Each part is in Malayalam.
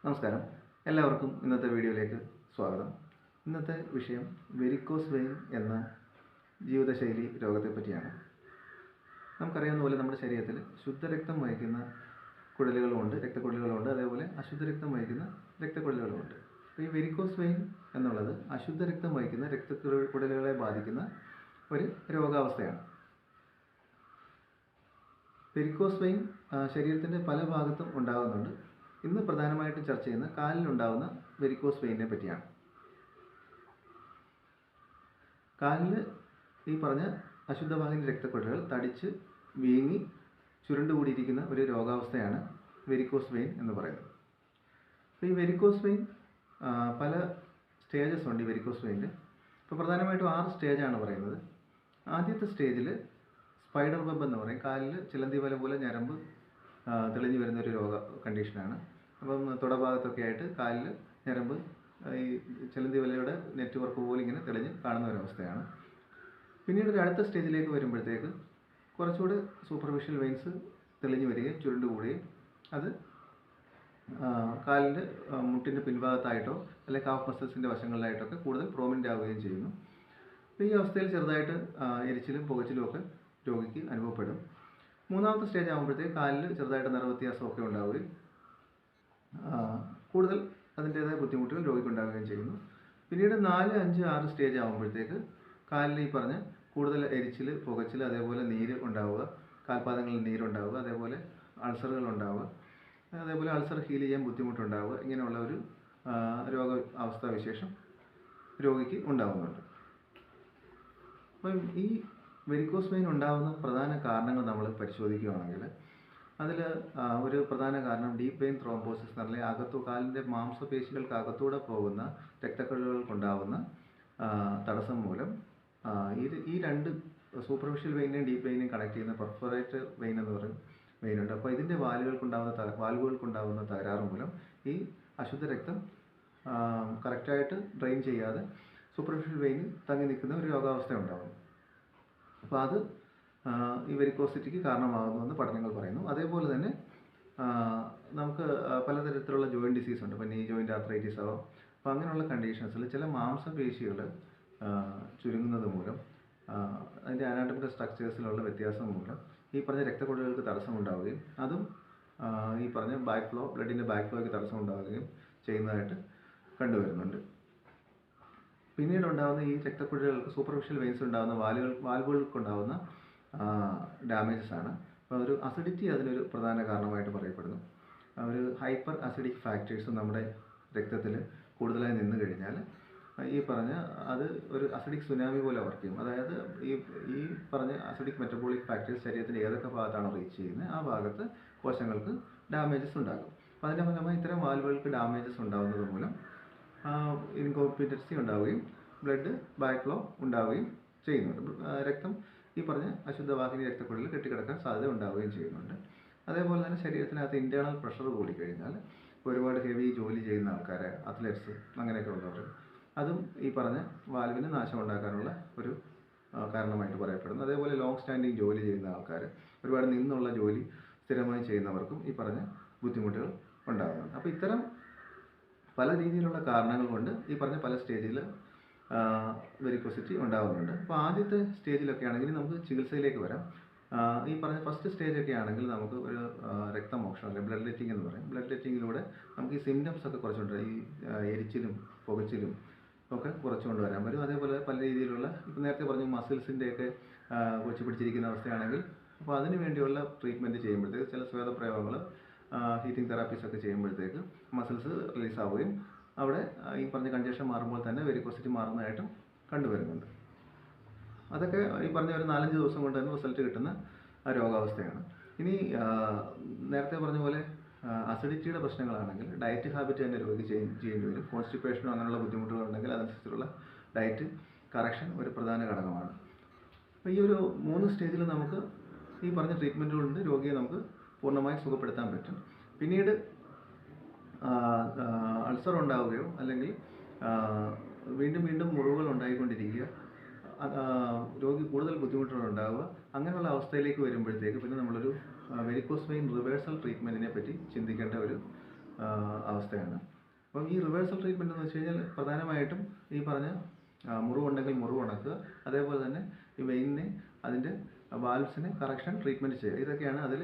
നമസ്കാരം. എല്ലാവർക്കും ഇന്നത്തെ വീഡിയോയിലേക്ക് സ്വാഗതം. ഇന്നത്തെ വിഷയം വെരിക്കോസ് വെയിൻ എന്ന ജീവിതശൈലി രോഗത്തെ പറ്റിയാണ്. നമുക്കറിയാവുന്ന പോലെ നമ്മുടെ ശരീരത്തിൽ ശുദ്ധരക്തം വഹിക്കുന്ന കുഴലുകളുമുണ്ട്, രക്തക്കുഴലുകളുമുണ്ട്. അതേപോലെ അശുദ്ധ രക്തം വഹിക്കുന്ന രക്തക്കുഴലുകളുമുണ്ട്. അപ്പോൾ ഈ വെരിക്കോസ് വെയിൻ എന്നുള്ളത് അശുദ്ധ രക്തം വഹിക്കുന്ന രക്തക്കുഴലുകളെ ബാധിക്കുന്ന ഒരു രോഗാവസ്ഥയാണ്. വെരിക്കോസ് വെയിൻ ശരീരത്തിൻ്റെ പല ഭാഗത്തും ഉണ്ടാകുന്നുണ്ട്. ഇന്ന് പ്രധാനമായിട്ടും ചർച്ച ചെയ്യുന്ന കാലിലുണ്ടാകുന്ന വെരിക്കോസ് വെയിനെ പറ്റിയാണ്. കാലിൽ ഈ പറഞ്ഞ അശുദ്ധവാഹിനി രക്തക്കുഴലുകൾ തടിച്ച് വീങ്ങി ചുരുണ്ടുകൂടിയിരിക്കുന്ന ഒരു രോഗാവസ്ഥയാണ് വെരിക്കോസ് വെയിൻ എന്ന് പറയുന്നത്. അപ്പോൾ ഈ വെരിക്കോസ് വെയിൻ പല സ്റ്റേജസ് ഉണ്ട്. ഈ വെരിക്കോസ് വെയിനിൽ ഇപ്പോൾ പ്രധാനമായിട്ടും 6 സ്റ്റേജാണ് പറയുന്നത്. ആദ്യത്തെ സ്റ്റേജിൽ സ്പൈഡർ വെബ് എന്ന് പറയും. കാലിൽ ചിലന്തി വല പോലെ ഞരമ്പ് തെളിഞ്ഞു വരുന്നൊരു കണ്ടീഷനാണ്. അപ്പം തുടഭാഗത്തൊക്കെ ആയിട്ട് കാലിൽ ഞരമ്പ് ഈ ചിലന്തി വലയുടെ നെറ്റ്വർക്ക് പോലെ ഇങ്ങനെ തെളിഞ്ഞ് കാണുന്ന ഒരവസ്ഥയാണ്. പിന്നീട് ഒരു അടുത്ത സ്റ്റേജിലേക്ക് വരുമ്പോഴത്തേക്ക് കുറച്ചുകൂടി സൂപ്പർഫിഷ്യൽ വെയിൻസ് തെളിഞ്ഞു വരികയും ചുരുണ്ടുകൂടുകയും അത് കാലിൻ്റെ മുട്ടിൻ്റെ പിൻഭാഗത്തായിട്ടോ അല്ലെങ്കിൽ കാഫ് മസിൽസിൻ്റെ വശങ്ങളിലായിട്ടൊക്കെ കൂടുതൽ പ്രോമിനൻ്റ് ആവുകയും ചെയ്യുന്നു. അപ്പോൾ ഈ അവസ്ഥയിൽ ചെറുതായിട്ട് എരിച്ചിലും പുകച്ചിലും ഒക്കെ രോഗിക്ക് അനുഭവപ്പെടും. മൂന്നാമത്തെ സ്റ്റേജ് ആകുമ്പോഴത്തേക്ക് കാലിൽ ചെറുതായിട്ട് നിറവ്യത്യാസമൊക്കെ ഉണ്ടാവുകയും കൂടുതൽ അതിൻ്റേതായ ബുദ്ധിമുട്ടുകൾ രോഗിക്ക് ഉണ്ടാവുകയും ചെയ്യുന്നു. പിന്നീട് 4, 5, 6 സ്റ്റേജ് ആകുമ്പോഴത്തേക്ക് കാലിൽ ഈ പറഞ്ഞ കൂടുതൽ എരിച്ചിൽ, പുകച്ചിൽ, അതേപോലെ നീര് ഉണ്ടാവുക, കാൽപാദങ്ങളിൽ നീരുണ്ടാവുക, അതേപോലെ അൾസറുകൾ ഉണ്ടാവുക, അതേപോലെ അൾസർ ഹീൽ ചെയ്യാൻ ബുദ്ധിമുട്ടുണ്ടാവുക, ഇങ്ങനെയുള്ള ഒരു രോഗാവസ്ഥാവിശേഷം രോഗിക്ക് ഉണ്ടാകുന്നുണ്ട്. അപ്പം ഈ വെരിക്കോസ് വെയിൻ ഉണ്ടാകുന്ന പ്രധാന കാരണങ്ങൾ നമ്മൾ പരിശോധിക്കുകയാണെങ്കിൽ അതിൽ ഒരു പ്രധാന കാരണം ഡീപ്പ് വെയിൻ ത്രോംബോസിസ് എന്ന് പറഞ്ഞാൽ കാലിൻ്റെ മാംസപേശികൾക്ക് അകത്തൂടെ പോകുന്ന രക്തക്കുഴലുകൾക്കുണ്ടാകുന്ന തടസ്സം മൂലം ഈ രണ്ട് സൂപ്പർഫിഷ്യൽ വെയിനെയും ഡീപ്പ് വെയിനെയും കണക്ട് ചെയ്യുന്ന പെർഫറേറ്റ് വെയിൻ എന്ന് പറയും വെയിനുണ്ട്. അപ്പോൾ ഇതിൻ്റെ വാൽവുകൾക്കുണ്ടാകുന്ന തകരാറ് മൂലം ഈ അശുദ്ധ രക്തം കറക്റ്റായിട്ട് ഡ്രെയിൻ ചെയ്യാതെ സൂപ്പർഫിഷ്യൽ വെയിൻ തങ്ങി നിൽക്കുന്ന ഒരു രോഗാവസ്ഥ ഉണ്ടാകുന്നു. അപ്പോൾ അത് ഈ വെരിക്കോസിറ്റിക്ക് കാരണമാകുന്നുവെന്ന് പഠനങ്ങൾ പറയുന്നു. അതേപോലെ തന്നെ നമുക്ക് പലതരത്തിലുള്ള ജോയിൻറ്റ് ഡിസീസ് ഉണ്ട്. ഇപ്പോൾ നീ ജോയിൻറ്റ് ആർത്രൈറ്റിസ് ആവാം. അപ്പോൾ അങ്ങനെയുള്ള കണ്ടീഷൻസിൽ ചില മാംസപേശികൾ ചുരുങ്ങുന്നത് മൂലം അതിൻ്റെ അനാട്ടമിക്കൽ സ്ട്രക്ചേഴ്സിലുള്ള വ്യത്യാസം മൂലം ഈ പറഞ്ഞ രക്തക്കുഴലുകൾക്ക് തടസ്സമുണ്ടാവുകയും അതും ഈ പറഞ്ഞ ബ്ലഡിൻ്റെ ബാക്ക് ഫ്ലോയ്ക്ക് തടസ്സമുണ്ടാവുകയും ചെയ്യുന്നതായിട്ട് കണ്ടുവരുന്നുണ്ട്. പിന്നീട് ഉണ്ടാകുന്ന ഈ രക്തക്കുഴലുകൾക്ക് സൂപ്പർഫിഷ്യൽ വെയിൻസ് ഉണ്ടാകുന്ന വാൽവുകൾക്കുണ്ടാകുന്ന ഡാമേജസ് ആണ്. അപ്പോൾ ഒരു അസിഡിറ്റി അതിനൊരു പ്രധാന കാരണമായിട്ട് പറയപ്പെടുന്നു. ഒരു ഹൈപ്പർ അസിഡിക് ഫാക്ടേഴ്സ് നമ്മുടെ രക്തത്തിൽ കൂടുതലായി നിന്ന് കഴിഞ്ഞാൽ ഈ പറഞ്ഞ അത് ഒരു അസിഡിക് സുനാമി പോലെ വർക്ക് ചെയ്യും. അതായത് ഈ പറഞ്ഞ അസിഡിക് മെറ്റബോളിക് ഫാക്ടേഴ്സ് ശരീരത്തിൻ്റെ ഏതൊക്കെ ഭാഗത്താണ് റീച്ച് ചെയ്യുന്നത് ആ ഭാഗത്ത് കോശങ്ങൾക്ക് ഡാമേജസ് ഉണ്ടാകും. അപ്പോൾ അതിൻ്റെ ഫലമായി ഇത്തരം വാൽവുകൾക്ക് ഡാമേജസ് ഉണ്ടാകുന്നത് മൂലം ഇൻകോംപിറ്റൻസി ഉണ്ടാവുകയും ബ്ലഡ് ബാക്ക് ഫ്ലോ ഉണ്ടാവുകയും ചെയ്യുന്നുണ്ട്. രക്തം ഈ പറഞ്ഞ അശുദ്ധവാഹിനി രക്തക്കുഴലിൽ കെട്ടിക്കിടക്കാൻ സാധ്യത ഉണ്ടാവുകയും ചെയ്യുന്നുണ്ട്. അതേപോലെ തന്നെ ശരീരത്തിനകത്ത് ഇൻറ്റേർണൽ പ്രഷർ കൂടിക്കഴിഞ്ഞാൽ ഒരുപാട് ഹെവി ജോലി ചെയ്യുന്ന ആൾക്കാർ, അത്ലറ്റ്സ് അങ്ങനെയൊക്കെ ഉള്ളവർ അതും ഈ പറഞ്ഞ വാൽവിന് നാശം ഉണ്ടാക്കാനുള്ള ഒരു കാരണമായിട്ട് പറയപ്പെടുന്നു. അതേപോലെ ലോങ് സ്റ്റാൻഡിങ് ജോലി ചെയ്യുന്ന ആൾക്കാർ, ഒരുപാട് നിന്നുള്ള ജോലി സ്ഥിരമായി ചെയ്യുന്നവർക്കും ഈ പറഞ്ഞ ബുദ്ധിമുട്ടുകൾ ഉണ്ടാകുന്നുണ്ട്. അപ്പോൾ ഇത്തരം പല രീതിയിലുള്ള കാരണങ്ങൾ കൊണ്ട് ഈ പറഞ്ഞ പല സ്റ്റേജിൽ വെരിക്കോസിറ്റി ഉണ്ടാകുന്നുണ്ട്. അപ്പോൾ ആദ്യത്തെ സ്റ്റേജിലൊക്കെ ആണെങ്കിൽ നമുക്ക് ചികിത്സയിലേക്ക് വരാം. ഈ പറഞ്ഞ ഫസ്റ്റ് സ്റ്റേജൊക്കെ ആണെങ്കിൽ നമുക്ക് ഒരു രക്തമോക്ഷം അല്ലെങ്കിൽ ബ്ലഡ് ലെറ്റിംഗ് എന്ന് പറയും. ബ്ലഡ് ലെറ്റിങ്ങിലൂടെ നമുക്ക് ഈ സിംറ്റംസ് ഒക്കെ കുറച്ചുകൊണ്ട് ഈ എരിച്ചിലും പുകച്ചിലും ഒക്കെ കുറച്ചുകൊണ്ട് വരാൻ പറ്റും. അതേപോലെ പല രീതിയിലുള്ള ഇപ്പോൾ നേരത്തെ പറഞ്ഞ മസിൽസിൻ്റെയൊക്കെ കൊച്ചു പിടിച്ചിരിക്കുന്ന അവസ്ഥയാണെങ്കിൽ അപ്പോൾ അതിന് വേണ്ടിയുള്ള ട്രീറ്റ്മെൻറ്റ് ചെയ്യുമ്പോഴത്തേക്ക് ചില സ്വേദപ്രയോഗങ്ങൾ ഹീറ്റിംഗ് തെറാപ്പീസ് ഒക്കെ ചെയ്യുമ്പോഴത്തേക്ക് മസിൽസ് റിലീസ് ആവുകയും അവിടെ ഈ പറഞ്ഞ കൺജഷൻ മാറുമ്പോൾ തന്നെ വെരിക്കോസിറ്റി മാറുന്നതായിട്ടും കണ്ടുവരുന്നുണ്ട്. അതൊക്കെ ഈ പറഞ്ഞ ഒരു 4-5 ദിവസം കൊണ്ട് തന്നെ റിസൾട്ട് കിട്ടുന്ന രോഗാവസ്ഥയാണ്. ഇനി നേരത്തെ പറഞ്ഞ പോലെ അസിഡിറ്റിയുടെ പ്രശ്നങ്ങളാണെങ്കിൽ ഡയറ്റ് ഹാബിറ്റ് തന്നെ രോഗി ചെയ്യേണ്ടി വരും. കോൺസ്റ്റിപ്പേഷനോ അങ്ങനെയുള്ള ബുദ്ധിമുട്ടുകളുണ്ടെങ്കിൽ അതനുസരിച്ചുള്ള ഡയറ്റ് കറക്ഷൻ ഒരു പ്രധാന ഘടകമാണ്. അപ്പോൾ ഈ ഒരു 3 സ്റ്റേജിൽ നമുക്ക് ഈ പറഞ്ഞ ട്രീറ്റ്മെൻറ്റുകൾ കൊണ്ട് രോഗിയെ നമുക്ക് പൂർണ്ണമായി സുഖപ്പെടുത്താൻ പറ്റും. പിന്നീട് അൾസർ ഉണ്ടാവുകയോ അല്ലെങ്കിൽ വീണ്ടും വീണ്ടും മുറിവുകൾ ഉണ്ടായിക്കൊണ്ടിരിക്കുക, രോഗി കൂടുതൽ ബുദ്ധിമുട്ടുകൾ ഉണ്ടാവുക, അങ്ങനെയുള്ള അവസ്ഥയിലേക്ക് വരുമ്പോഴത്തേക്ക് പിന്നെ നമ്മളൊരു വെരിക്കോസ് വെയിൻ റിവേഴ്സൽ ട്രീറ്റ്മെൻറ്റിനെ പറ്റി ചിന്തിക്കേണ്ട ഒരു അവസ്ഥയാണ്. അപ്പം ഈ റിവേഴ്സൽ ട്രീറ്റ്മെൻറ്റ് എന്ന് വെച്ച് കഴിഞ്ഞാൽ പ്രധാനമായിട്ടും ഈ പറഞ്ഞ മുറിവുണ്ടെങ്കിൽ മുറിവ് ഉണക്കുക, അതേപോലെ തന്നെ ഈ വെയിനിനെ അതിൻ്റെ വാൽവ്സിനെ കറക്ഷൻ ട്രീറ്റ്മെൻറ്റ് ചെയ്യുക. ഇതൊക്കെയാണ് അതിൽ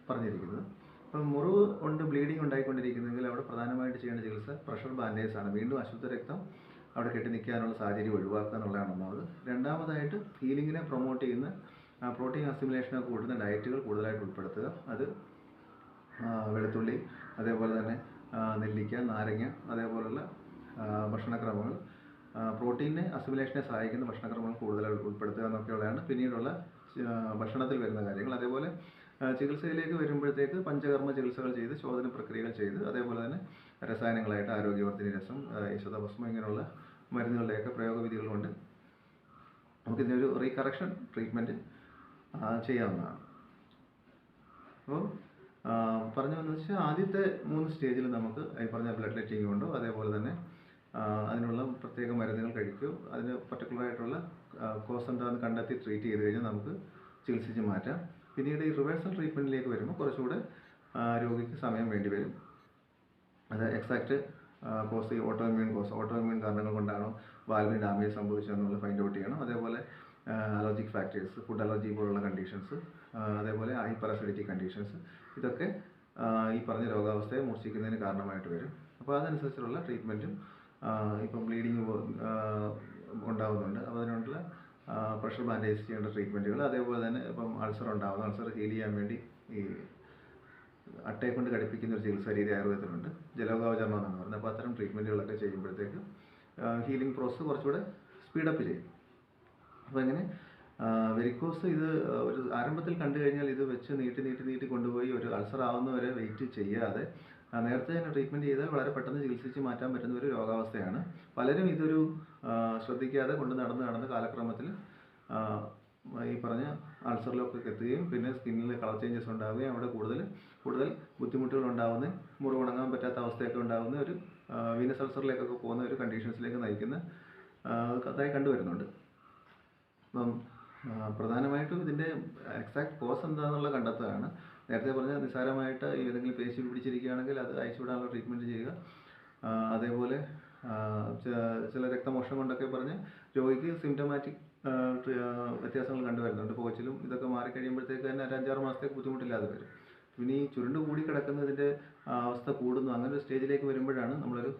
പറഞ്ഞിരിക്കുന്നത്. അപ്പം മുറിവ് കൊണ്ട് ബ്ലീഡിങ് ഉണ്ടായിക്കൊണ്ടിരിക്കുന്നെങ്കിൽ അവിടെ പ്രധാനമായിട്ട് ചെയ്യേണ്ട ചികിത്സ പ്രഷർ ബാൻഡേജാണ്. വീണ്ടും അശുദ്ധ രക്തം അവിടെ കെട്ടി നിൽക്കാനുള്ള സാഹചര്യം ഒഴിവാക്കുക എന്നുള്ളതാണ് ഒന്നാമത്. രണ്ടാമതായിട്ട് ഹീലിങ്ങിനെ പ്രൊമോട്ട് ചെയ്യുന്ന പ്രോട്ടീൻ അസിമുലേഷനൊക്കെ കൂട്ടുന്ന ഡയറ്റുകൾ കൂടുതലായിട്ട് ഉൾപ്പെടുത്തുക. അത് വെളുത്തുള്ളി, അതേപോലെ തന്നെ നെല്ലിക്ക, നാരങ്ങ, അതേപോലുള്ള ഭക്ഷണക്രമങ്ങൾ, പ്രോട്ടീനെ അസിമുലേഷനെ സഹായിക്കുന്ന ഭക്ഷണക്രമങ്ങൾ കൂടുതലായി ഉൾപ്പെടുത്തുക എന്നൊക്കെയുള്ളതാണ് പിന്നീടുള്ള ഭക്ഷണത്തിൽ വരുന്ന കാര്യങ്ങൾ. അതേപോലെ ചികിത്സയിലേക്ക് വരുമ്പോഴത്തേക്ക് പഞ്ചകർമ്മ ചികിത്സകൾ ചെയ്ത് ശോധന പ്രക്രിയകൾ ചെയ്ത്, അതേപോലെ തന്നെ രസായനങ്ങളായിട്ട് ആരോഗ്യവർദ്ധിനി രസം, ഈശതഭസ്മം, ഇങ്ങനെയുള്ള മരുന്നുകളുടെയൊക്കെ പ്രയോഗവിധികൾ കൊണ്ട് നമുക്കിതിനൊരു റീകറക്ഷൻ ട്രീറ്റ്മെൻറ്റ് ചെയ്യാവുന്നതാണ്. അപ്പോൾ പറഞ്ഞു വന്നത് വെച്ചാൽ ആദ്യത്തെ 3 സ്റ്റേജിൽ നമുക്ക് ഈ പറഞ്ഞ ബ്ലഡ് ലെറ്റിങ് കൊണ്ടോ അതേപോലെ തന്നെ അതിനുള്ള പ്രത്യേക മരുന്നുകൾ കഴിക്കുകയോ അതിന് പർട്ടിക്കുലറായിട്ടുള്ള കോസ് എന്താണെന്ന് കണ്ടെത്തി ട്രീറ്റ് ചെയ്ത് കഴിഞ്ഞാൽ നമുക്ക് ചികിത്സിച്ച് മാറ്റാം. പിന്നീട് ഈ റിവേഴ്സൽ ട്രീറ്റ്മെൻറ്റിലേക്ക് വരുമ്പോൾ കുറച്ചുകൂടെ രോഗിക്ക് സമയം വേണ്ടി വരും. അത് എക്സാക്റ്റ് കോസ്, ഈ ഓട്ടോഇമ്മ്യൂൺ കാരണങ്ങൾ കൊണ്ടാണോ വാൽവിന് ഡാമേജ് സംഭവിച്ചതെന്നുള്ള ഫൈൻഡ് ഔട്ട് ചെയ്യണം. അതേപോലെ അലർജിക് ഫാക്ടേഴ്സ്, ഫുഡ് അലർജി പോലുള്ള കണ്ടീഷൻസ്, അതേപോലെ ഹൈപ്പർ അസിഡിറ്റി കണ്ടീഷൻസ്, ഇതൊക്കെ ഈ പറഞ്ഞ രോഗാവസ്ഥയെ മൂർച്ഛിക്കുന്നതിന് കാരണമായിട്ട് വരും. അപ്പോൾ അതനുസരിച്ചുള്ള ട്രീറ്റ്മെൻറ്റും ഇപ്പം ബ്ലീഡിങ് ഉണ്ടാകുന്നുണ്ട്, അപ്പോൾ അതിനുള്ള പ്രഷർ ബാൻഡേജ് ചെയ്യേണ്ട ട്രീറ്റ്മെൻറ്റുകൾ, അതേപോലെ തന്നെ ഇപ്പം അൾസർ ഹീൽ ചെയ്യാൻ വേണ്ടി ഈ അട്ടയെ കൊണ്ട് ഘടിപ്പിക്കുന്ന ഒരു ചികിത്സാ രീതി ആയുർവേദത്തിലുണ്ട്, ജലോകാവചരണം എന്നാണ് പറയുന്നത്. അപ്പോൾ അത്തരം ട്രീറ്റ്മെൻറ്റുകളൊക്കെ ചെയ്യുമ്പോഴത്തേക്ക് ഹീലിംഗ് പ്രോസസ്സ് കുറച്ചുകൂടെ സ്പീഡപ്പ് ചെയ്യും. അപ്പോൾ ഇങ്ങനെ വെരിക്കോസ് ഇത് ഒരു ആരംഭത്തിൽ കണ്ടു കഴിഞ്ഞാൽ ഇത് വെച്ച് നീട്ടി കൊണ്ടുപോയി ഒരു അൾസർ ആവുന്നവരെ വെയിറ്റ് ചെയ്യാതെ നേരത്തെ തന്നെ ട്രീറ്റ്മെൻറ്റ് ചെയ്താൽ വളരെ പെട്ടെന്ന് ചികിത്സിച്ച് മാറ്റാൻ പറ്റുന്ന ഒരു രോഗാവസ്ഥയാണ്. പലരും ഇതൊരു ശ്രദ്ധിക്കാതെ കൊണ്ട് നടന്ന് കാലക്രമത്തിൽ ഈ പറഞ്ഞ അൾസറിലൊക്കെ എത്തുകയും പിന്നെ സ്കിന്നിൽ കളർ ചേഞ്ചസ് ഉണ്ടാവുകയും അവിടെ കൂടുതൽ ബുദ്ധിമുട്ടുകൾ ഉണ്ടാകുന്ന, മുറിവുണങ്ങാൻ പറ്റാത്ത അവസ്ഥയൊക്കെ ഉണ്ടാകുന്ന ഒരു വീനസ് അൾസറിലേക്കൊക്കെ പോകുന്ന ഒരു കണ്ടീഷൻസിലേക്ക് നയിക്കുന്ന അതായി കണ്ടുവരുന്നുണ്ട്. അപ്പം പ്രധാനമായിട്ടും ഇതിൻ്റെ എക്സാക്ട് കോസ് എന്താണെന്നുള്ള കണ്ടെത്തുകയാണ്. നേരത്തെ പറഞ്ഞ നിസ്സാരമായിട്ട് ഏതെങ്കിലും പേശി പിടിച്ചിരിക്കുകയാണെങ്കിൽ അത് അയച്ചുവിടാനുള്ള ട്രീറ്റ്മെൻറ്റ് ചെയ്യുക. അതേപോലെ ചില രക്തമോഷണം കൊണ്ടൊക്കെ പറഞ്ഞ് രോഗിക്ക് സിംറ്റമാറ്റിക് വ്യത്യാസങ്ങൾ കണ്ടുവരുന്നുണ്ട്. പോച്ചിലും ഇതൊക്കെ മാറിക്കഴിയുമ്പോഴത്തേക്ക് തന്നെ ഒരു 5-6 മാസത്തേക്ക് ബുദ്ധിമുട്ടില്ലാതെ വരും. പിന്നെ ഈ ചുരുണ്ട് കൂടി കിടക്കുന്നതിൻ്റെ അവസ്ഥ കൂടുന്നു, അങ്ങനെ ഒരു സ്റ്റേജിലേക്ക് വരുമ്പോഴാണ് നമ്മളൊരു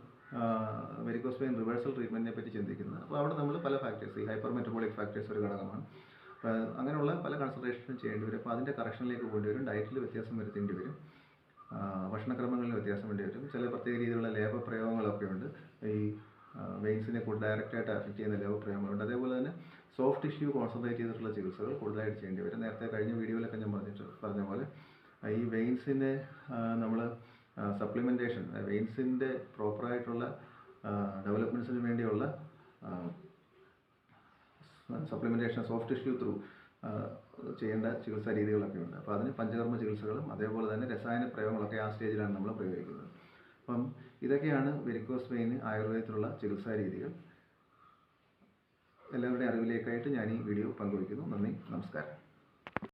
വെരിക്കോസ് വെയിൻ റിവേഴ്സൽ ട്രീറ്റ്മെൻറ്റിനെ പറ്റി ചിന്തിക്കുന്നത്. അപ്പോൾ അവിടെ നമ്മൾ പല ഫാക്ടേഴ്സ്, ഈ ഹൈപ്പർ മെറ്റബോളിക് ഫാക്ടേഴ്സ് ഒരു ഘടകമാണ്. അങ്ങനെയുള്ള പല കൺസിഡറേഷനും ചെയ്യേണ്ടി വരും. അപ്പോൾ അതിൻ്റെ കറക്ഷനിലേക്ക് പോകേണ്ടി വരും, ഡയറ്റിൽ വ്യത്യാസം വരുത്തേണ്ടി വരും, ഭക്ഷണക്രമങ്ങളിൽ വ്യത്യാസം വേണ്ടി വരും. ചില പ്രത്യേക രീതിയിലുള്ള ലേപപ്രയോഗങ്ങളൊക്കെ ഉണ്ട്, ഈ വെയിൻസിനെ ഡയറക്റ്റായിട്ട് അഫക്റ്റ് ചെയ്യുന്ന ലേപപ്രയോഗങ്ങളുണ്ട്. അതേപോലെ തന്നെ സോഫ്റ്റ് ടിഷ്യൂ കോൺസെൻട്രേറ്റ് ചെയ്തിട്ടുള്ള ചികിത്സകൾ കൂടുതലായിട്ട് ചെയ്യേണ്ടി വരും. നേരത്തെ കഴിഞ്ഞ വീഡിയോയിലൊക്കെ ഞാൻ പറഞ്ഞ പോലെ ഈ വെയിൻസിനെ നമ്മൾ സപ്ലിമെൻറ്റേഷൻ, വെയിൻസിൻ്റെ പ്രോപ്പറായിട്ടുള്ള ഡെവലപ്മെൻറ്റ്സിന് വേണ്ടിയുള്ള സപ്ലിമെൻറ്റേഷൻ സോഫ്റ്റ് ടിഷ്യൂ ത്രൂ ചെയ്യേണ്ട ചികിത്സാ രീതികളൊക്കെ ഉണ്ട്. അപ്പോൾ അതിന് പഞ്ചകർമ്മ ചികിത്സകളും അതേപോലെ തന്നെ രസായന പ്രയോഗങ്ങളൊക്കെ ആ സ്റ്റേജിലാണ് നമ്മൾ പ്രയോഗിക്കുന്നത്. അപ്പം ഇതൊക്കെയാണ് വെരിക്കോസ് വെയിന് ആയുർവേദത്തിലുള്ള ചികിത്സാ രീതികൾ. എല്ലാവരുടെയും അറിവിലേക്കായിട്ട് ഞാൻ ഈ വീഡിയോ പങ്കുവയ്ക്കുന്നു. നന്ദി, നമസ്കാരം.